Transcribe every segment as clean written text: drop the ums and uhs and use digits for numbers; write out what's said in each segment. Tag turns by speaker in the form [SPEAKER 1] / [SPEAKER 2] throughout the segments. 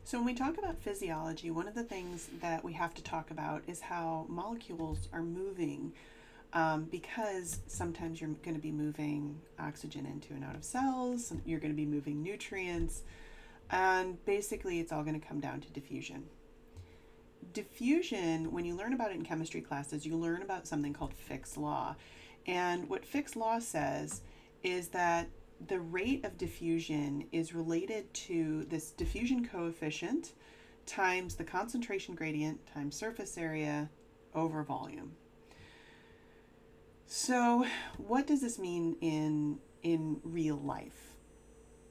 [SPEAKER 1] So, when we talk about physiology, one of the things that we have to talk about is how molecules are moving because sometimes you're going to be moving oxygen into and out of cells, you're going to be moving nutrients, and basically it's all going to come down to diffusion. Diffusion, when you learn about it in chemistry classes, you learn about something called Fick's law. And what Fick's law says is that the rate of diffusion is related to this diffusion coefficient times the concentration gradient times surface area over volume. So, what does this mean in real life,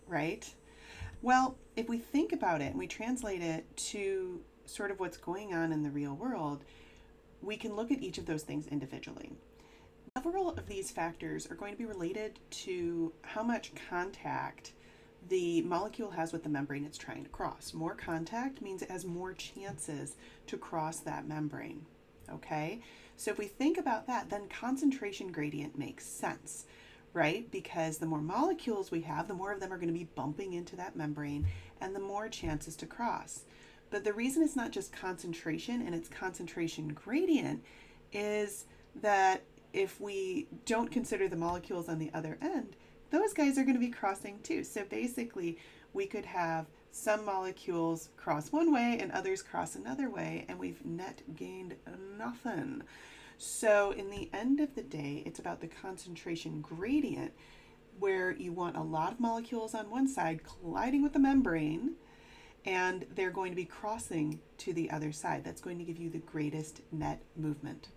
[SPEAKER 1] right? Well, if we think about it and we translate it to sort of what's going on in the real world, we can look at each of those things individually. Several of these factors are going to be related to how much contact the molecule has with the membrane it's trying to cross. More contact means it has more chances to cross that membrane. Okay? So if we think about that, then concentration gradient makes sense, right? Because the more molecules we have, the more of them are going to be bumping into that membrane and the more chances to cross. But the reason it's not just concentration and it's concentration gradient is that if we don't consider the molecules on the other end, those guys are going to be crossing too. So basically, we could have some molecules cross one way and others cross another way, and we've net gained nothing. So in the end of the day, it's about the concentration gradient, where you want a lot of molecules on one side colliding with the membrane, and they're going to be crossing to the other side. That's going to give you the greatest net movement.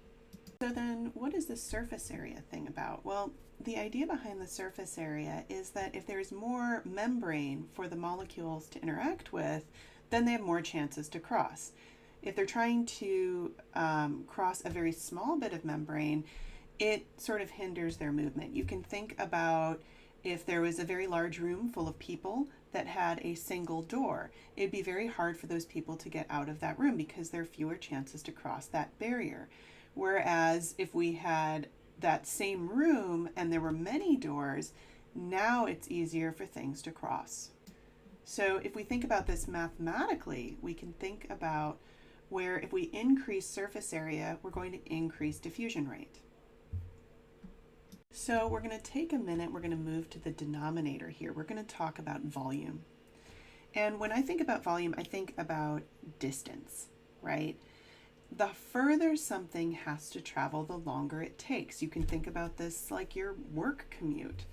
[SPEAKER 1] So then what is the surface area thing about? Well, the idea behind the surface area is that if there's more membrane for the molecules to interact with, then they have more chances to cross. If they're trying to cross a very small bit of membrane, it sort of hinders their movement. You can think about if there was a very large room full of people that had a single door, it'd be very hard for those people to get out of that room because there are fewer chances to cross that barrier. Whereas if we had that same room and there were many doors, now it's easier for things to cross. So if we think about this mathematically, we can think about where if we increase surface area, we're going to increase diffusion rate. So we're going to take a minute, we're going to move to the denominator here. We're going to talk about volume. And when I think about volume, I think about distance, right? The further something has to travel, the longer it takes. You can think about this like your work commute.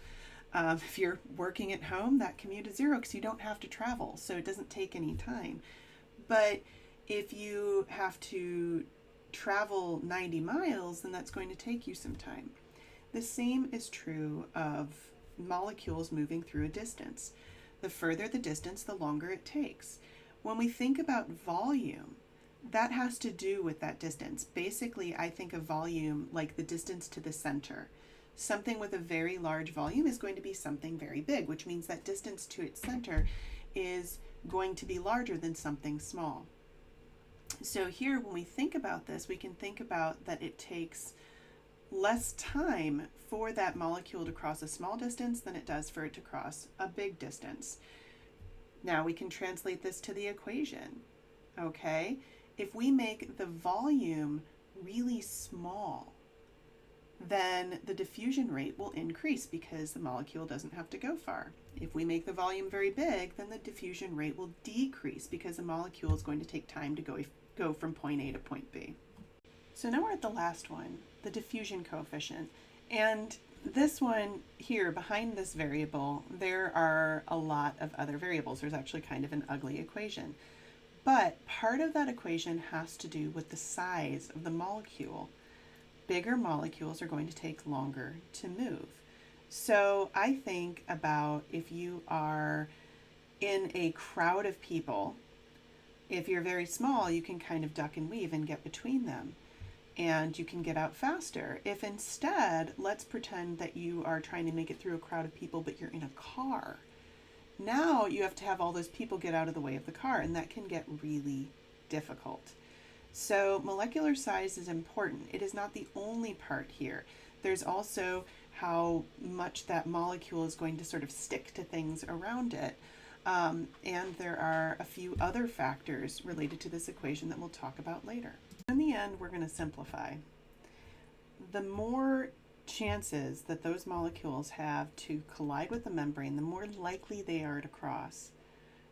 [SPEAKER 1] If you're working at home, that commute is zero because you don't have to travel, so it doesn't take any time. But if you have to travel 90 miles, then that's going to take you some time. The same is true of molecules moving through a distance. The further the distance, the longer it takes. When we think about volume, that has to do with that distance. Basically, I think of volume like the distance to the center. Something with a very large volume is going to be something very big, which means that distance to its center is going to be larger than something small. So here, when we think about this, we can think about that it takes less time for that molecule to cross a small distance than it does for it to cross a big distance. Now we can translate this to the equation, okay? If we make the volume really small, then the diffusion rate will increase because the molecule doesn't have to go far. If we make the volume very big, then the diffusion rate will decrease because the molecule is going to take time to go from point A to point B. So now we're at the last one, the diffusion coefficient. And this one here, behind this variable, there are a lot of other variables. There's actually kind of an ugly equation. But part of that equation has to do with the size of the molecule. Bigger molecules are going to take longer to move. So I think about if you are in a crowd of people, if you're very small, you can kind of duck and weave and get between them, and you can get out faster. If instead, let's pretend that you are trying to make it through a crowd of people, but you're in a car. Now you have to have all those people get out of the way of the car, and that can get really difficult. So molecular size is important. It is not the only part here. There's also how much that molecule is going to sort of stick to things around it. And there are a few other factors related to this equation that we'll talk about later. In the end, we're going to simplify. The more chances that those molecules have to collide with the membrane, the more likely they are to cross.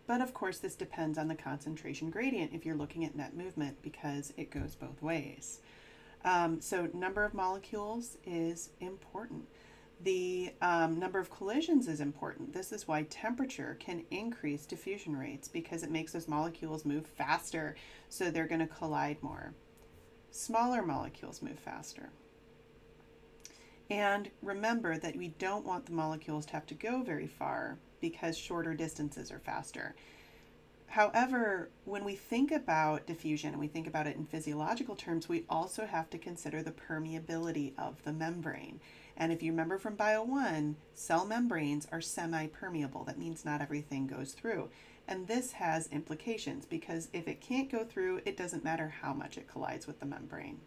[SPEAKER 1] But of course, this depends on the concentration gradient if you're looking at net movement, because it goes both ways. So number of molecules is important. The number of collisions is important. This is why temperature can increase diffusion rates, because it makes those molecules move faster, so they're going to collide more. Smaller molecules move faster. And remember that we don't want the molecules to have to go very far, because shorter distances are faster. However, when we think about diffusion and we think about it in physiological terms, we also have to consider the permeability of the membrane. And if you remember from Bio 1, cell membranes are semi-permeable. That means not everything goes through. And this has implications, because if it can't go through, it doesn't matter how much it collides with the membrane.